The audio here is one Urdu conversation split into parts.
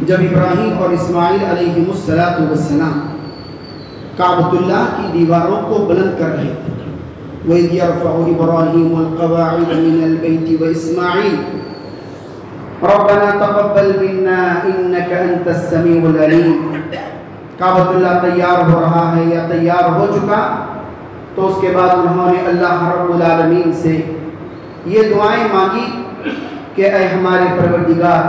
جب ابراہیم اور اسماعیل علیہ السلام کعبۃ اللہ کی دیواروں کو بلند کر رہے تھے، وَإِذْ يَرْفَعُ إِبْرَاهِيمُ الْقَوَاعِدَ مِنَ الْبَيْتِ وَإِسْمَاعِيلُ رَبَّنَا تَقَبَّلْ مِنَّا إِنَّكَ أَنْتَ السَّمِيعُ الْعَلِيمُ۔ کعبۃ اللہ تیار ہو رہا ہے یا تیار ہو چکا، تو اس کے بعد انہوں نے اللہ رب العالمین سے یہ دعائیں مانگی کہ اے ہمارے پروردگار،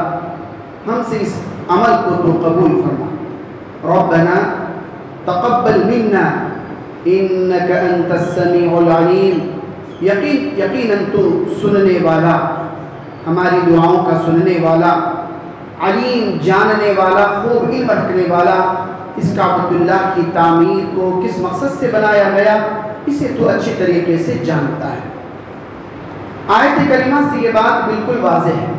ہم سے اس عمل کو تو قبول فرما، ربنا تقبل منا انک انت السمیع العلیم، یقیناً تو سننے والا، ہماری دعاؤں کا سننے والا، علیم جاننے والا، خوب علم رکھنے والا۔ اس کعبۃ اللہ کی تعمیر کو کس مقصد سے بنایا گیا اسے تو اچھی طریقے سے جانتا ہے۔ آیت کریمہ سے یہ بات بالکل واضح ہے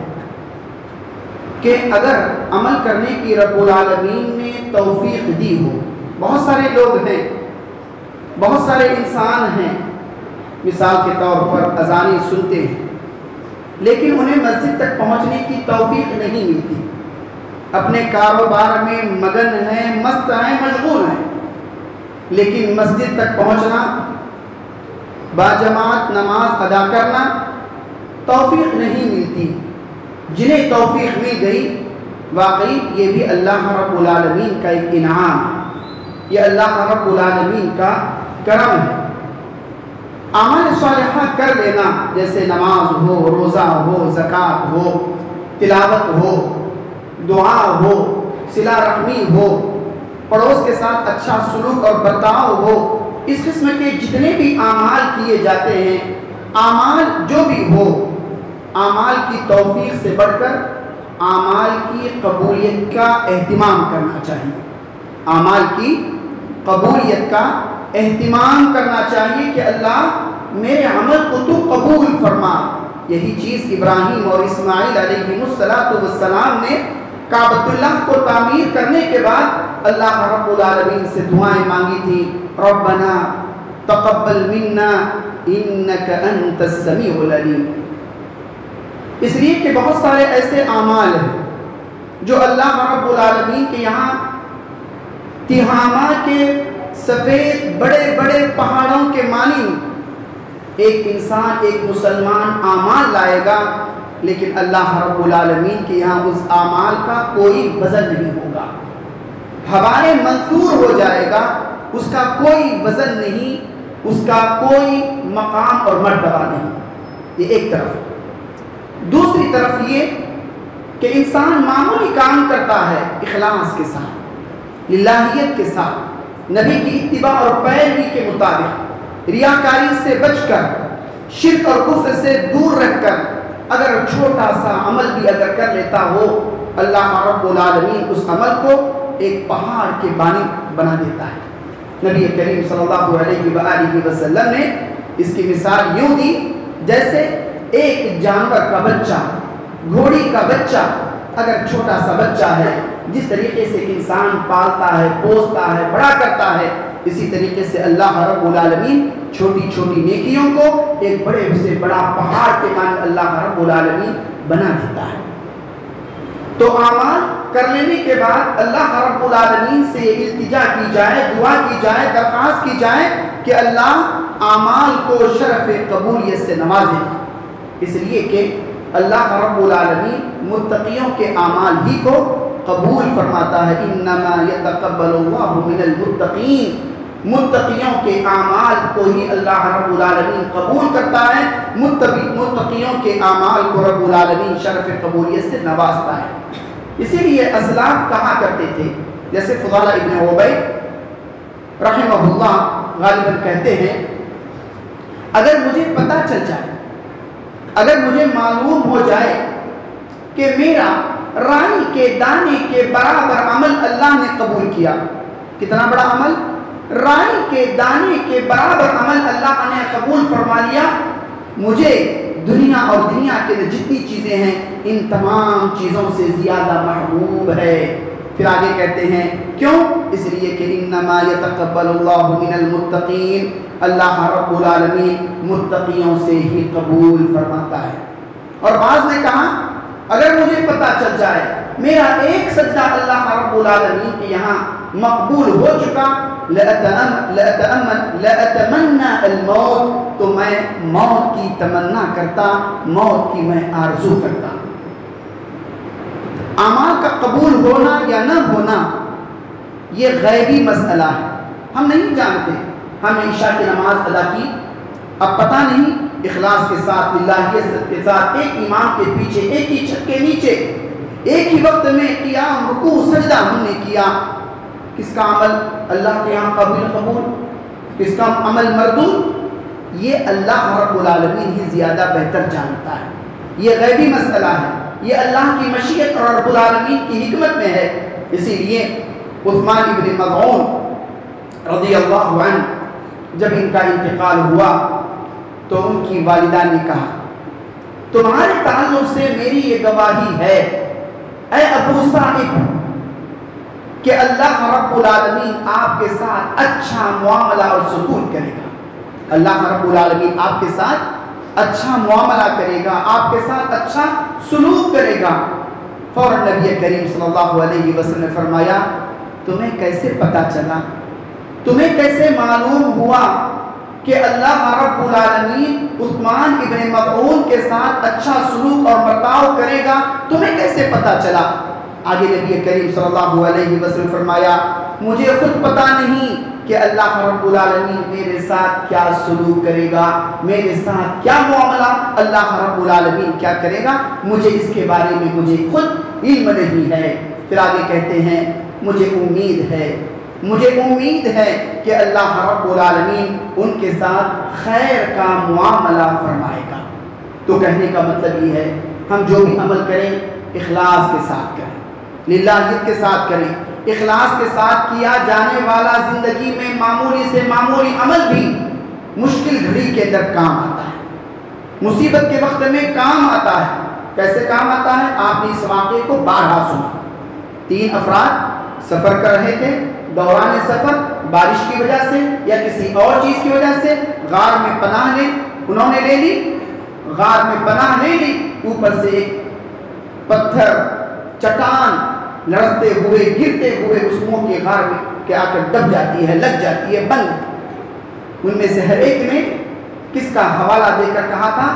کہ اگر عمل کرنے کی رب العالمین نے توفیق دی ہو، بہت سارے لوگ ہیں، بہت سارے انسان ہیں، مثال کے طور پر اذانیں سنتے ہیں لیکن انہیں مسجد تک پہنچنے کی توفیق نہیں ملتی، اپنے کاروبار میں مگن ہیں، مست ہیں، مشغول ہیں، لیکن مسجد تک پہنچنا، باجماعت نماز ادا کرنا توفیق نہیں ملتی۔ جنہیں توفیق مل گئی، واقعی یہ بھی اللہ رب العالمین کا ایک انعام ہے، یہ اللہ رب العالمین کا کرم ہے۔ اعمال صالحہ کر لینا، جیسے نماز ہو، روزہ ہو، زکوٰۃ ہو، تلاوت ہو، دعا ہو، صلہ رحمی ہو، پڑوس کے ساتھ اچھا سلوک اور برتاؤ ہو، اس قسم کے جتنے بھی اعمال کیے جاتے ہیں، اعمال جو بھی ہو، اعمال کی توفیق سے بڑھ کر اعمال کی قبولیت کا اہتمام کرنا چاہیے، اعمال کی قبولیت کا اہتمام کرنا چاہیے کہ اللہ میرے عمل کو تو قبول فرما۔ یہی چیز ابراہیم اور اسماعیل علیہ السلام نے کعبۃ اللہ کو تعمیر کرنے کے بعد اللہ رب العالمین سے دعائیں مانگی تھی، ربنا تقبل منا انک انت السمیع العلیم۔ اس لیے کہ بہت سارے ایسے اعمال ہیں جو اللہ رب العالمین کے یہاں تہامہ کے سفید بڑے بڑے پہاڑوں کے مانند ایک انسان، ایک مسلمان اعمال لائے گا، لیکن اللہ رب العالمین کے یہاں اس اعمال کا کوئی وزن نہیں ہوگا، ہوائے منثور ہو جائے گا، اس کا کوئی وزن نہیں، اس کا کوئی مقام اور مرتبہ نہیں۔ یہ ایک طرف۔ دوسری طرف یہ کہ انسان معمولی کام کرتا ہے اخلاص کے ساتھ، للہیت کے ساتھ، نبی کی اتباع اور پیروی کے مطابق، ریاکاری سے بچ کر، شرک اور کفر سے دور رہ کر اگر چھوٹا سا عمل بھی اگر کر لیتا ہو، اللہ رب العالمین اس عمل کو ایک پہاڑ کے مانند بنا دیتا ہے۔ نبی کریم صلی اللہ علیہ وآلہ وسلم نے اس کی مثال یوں دی جیسے ایک جانور کا بچہ، گھوڑی کا بچہ، اگر چھوٹا سا بچہ ہے، جس طریقے سے انسان پالتا ہے، پوستا ہے، بڑا کرتا ہے، اسی طریقے سے اللہ رب العالمین چھوٹی چھوٹی نیکیوں کو ایک بڑے سے بڑا پہاڑ کے مانند اللہ رب العالمین بنا دیتا ہے۔ تو اعمال کر لینے کے بعد اللہ رب العالمین سے التجا کی جائے، دعا کی جائے، درخواست کی جائے کہ اللہ اعمال کو شرف قبولیت سے نوازے، اس لیے کہ اللہ رب العالمین متقیوں کے اعمال ہی کو قبول فرماتا ہے۔ انما یتقبل اللہ من المتقین، متقیوں کے اعمال کو ہی اللہ رب العالمین قبول کرتا ہے، متقیوں کے اعمال کو رب العالمین شرف قبولیت سے نوازتا ہے۔ اسی لیے اسلاف کہا کرتے تھے، جیسے فضالہ ابن عبید رحمہ اللہ غالباً کہتے ہیں، اگر مجھے پتہ چل جائے، اگر مجھے معلوم ہو جائے کہ میرا رائی کے دانے کے برابر عمل اللہ نے قبول کیا، کتنا بڑا عمل؟ رائی کے دانے کے برابر عمل اللہ نے قبول فرما لیا، مجھے دنیا اور دنیا کے جتنی چیزیں ہیں ان تمام چیزوں سے زیادہ محبوب ہے۔ پھر آگے کہتے ہیں کیوں؟ اس لیے کہ انما یتقبل اللہ من المتقین، اللہ رب العالمین متقیوں سے ہی قبول فرماتا ہے۔ اور بعض نے کہا اگر مجھے پتہ چل جائے میرا ایک سجدہ اللہ رب العالمین کے یہاں مقبول ہو چکا، لأتمنى الموت، تو میں موت کی تمنا کرتا، موت کی میں آرزو کرتا۔ اعمال کا قبول ہونا یا نہ ہونا یہ غیبی مسئلہ ہے، ہم نہیں جانتے۔ ہم نے عشاء کی نماز ادا کی، اب پتہ نہیں اخلاص کے ساتھ، اللہیت کے ساتھ، ایک امام کے پیچھے، ایک ہی چھت کے نیچے، ایک ہی وقت میں قیام، رکوع، سجدہ ہم نے کیا، کس کا عمل اللہ کے یہاں قابل قبول، کس کا عمل مردود، یہ اللہ رب العالمین ہی زیادہ بہتر جانتا ہے۔ یہ غیبی مسئلہ ہے، یہ اللہ کی مشیت اور رب العالمین کی حکمت میں ہے۔ اسی لیے عثمان ابن مظعون رضی اللہ عنہ جب ان کا انتقال ہوا تو ان کی والدہ نے کہا تمہارے تعلق سے میری یہ گواہی ہے اے ابو صاحب کہ اللہ رب العالمین آپ کے ساتھ اچھا معاملہ اور سلوک کرے گا۔ اللہ رب العالمین آپ کے ساتھ اچھا معاملہ کرے گا، آپ کے ساتھ اچھا سلوک کرے گا۔ فوراً نبی کریم صلی اللہ علیہ وسلم نے فرمایا تمہیں کیسے پتہ چلا، تمہیں کیسے معلوم ہوا کہ اللہ رب العالمین عثمان ابن مظعون کے ساتھ اچھا سلوک اور برتاؤ کرے گا، تمہیں کیسے پتہ چلا؟ آگے نبی کریم صلی اللہ علیہ وسلم فرمایا مجھے خود پتہ نہیں کہ اللہ رب العالمین میرے ساتھ کیا سلوک کرے گا، میرے ساتھ کیا معاملہ اللہ رب العالمین کیا کرے گا، مجھے اس کے بارے میں مجھے خود علم نہیں ہے۔ پھر آگے کہتے ہیں مجھے امید ہے کہ اللہ رب العالمین ان کے ساتھ خیر کا معاملہ فرمائے گا۔ تو کہنے کا مطلب یہ ہے ہم جو بھی عمل کریں اخلاص کے ساتھ کریں، للہیت کے ساتھ کریں۔ اخلاص کے ساتھ کیا جانے والا زندگی میں معمولی سے معمولی عمل بھی مشکل گھڑی کے اندر کام آتا ہے، مصیبت کے وقت میں کام آتا ہے۔ کیسے کام آتا ہے؟ آپ نے اس واقعے کو بارہا سنا۔ 3 افراد سفر کر رہے تھے، دوران سفر بارش کی وجہ سے یا کسی اور چیز کی وجہ سے غار میں پناہ انہوں نے لے لی، غار میں پناہ لے لی، اوپر سے ایک پتھر چٹان لڑتے ہوئے گرتے ہوئے اس منہ کے غار میں کہ آ کر دب جاتی ہے، لگ جاتی ہے، بند۔ ان میں سے ہر ایک نے کس کا حوالہ دے کر کہا تھا؟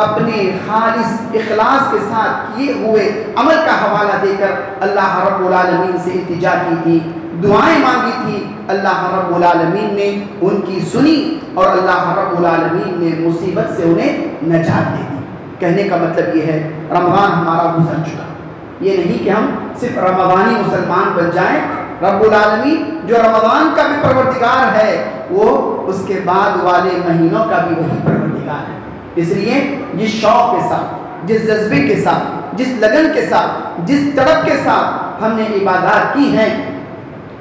اپنے خالص اخلاص کے ساتھ کیے ہوئے عمل کا حوالہ دے کر اللہ رب العالمین سے التجا کی تھی، دعائیں مانگی تھی۔ اللہ رب العالمین نے ان کی سنی اور اللہ رب العالمین نے مصیبت سے انہیں نجات دے دی۔ کہنے کا مطلب یہ ہے رمضان ہمارا گزر چکا، یہ نہیں کہ ہم صرف رمضانی مسلمان بن جائیں۔ رب العالمین جو رمضان کا بھی پروردگار ہے وہ اس کے بعد والے مہینوں کا بھی وہی پروردگار ہے۔ اس لیے جس شوق کے ساتھ، جس جذبے کے ساتھ، جس لگن کے ساتھ، جس تڑپ کے ساتھ ہم نے عبادات کی ہیں،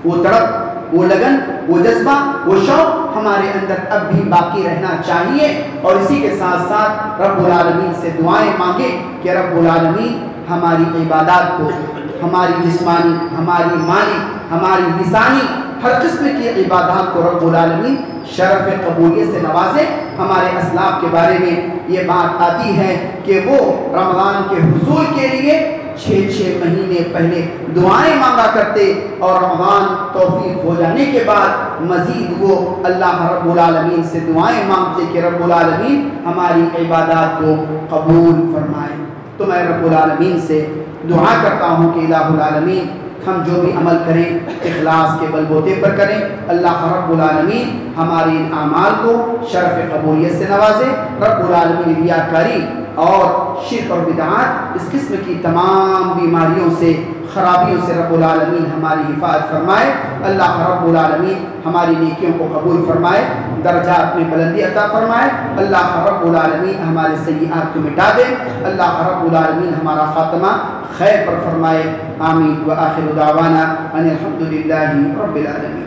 وہ تڑپ، وہ لگن، وہ جذبہ، وہ شوق ہمارے اندر اب بھی باقی رہنا چاہیے۔ اور اسی کے ساتھ ساتھ رب العالمین سے دعائیں مانگیں کہ رب العالمین ہماری عبادات کو، ہماری جسمانی، ہماری مالی، ہماری لسانی، ہر قسم کی عبادات کو رب العالمین شرف قبولیت سے نوازے۔ ہمارے اسلاف کے بارے میں یہ بات آتی ہے کہ وہ رمضان کے حصول کے لیے 6 مہینے پہلے دعائیں مانگا کرتے اور رمضان توفیق ہو جانے کے بعد مزید وہ اللہ رب العالمین سے دعائیں مانگتے کہ رب العالمین ہماری عبادات کو قبول فرمائے۔ تو میں رب العالمین سے دعا کرتا ہوں کہ الہ العالمین ہم جو بھی عمل کریں اخلاص کے بل بوتے پر کریں، اللہ رب العالمین ہماری ان اعمال کو شرف قبولیت سے نوازے۔ رب العالمین ریاکاری اور شرک اور بدعات، اس قسم کی تمام بیماریوں سے، خرابیوں سے رب العالمین ہماری حفاظت فرمائے۔ اللہ رب العالمین ہماری نیکیوں کو قبول فرمائے، درجات میں بلندی عطا فرمائے۔ اللہ رب العالمین ہمارے سیئات کو مٹا دے۔ اللہ رب العالمین ہمارا خاتمہ خیر پر فرمائے۔ آمین وآخر دعوانا ان الحمدللہ رب العالمین۔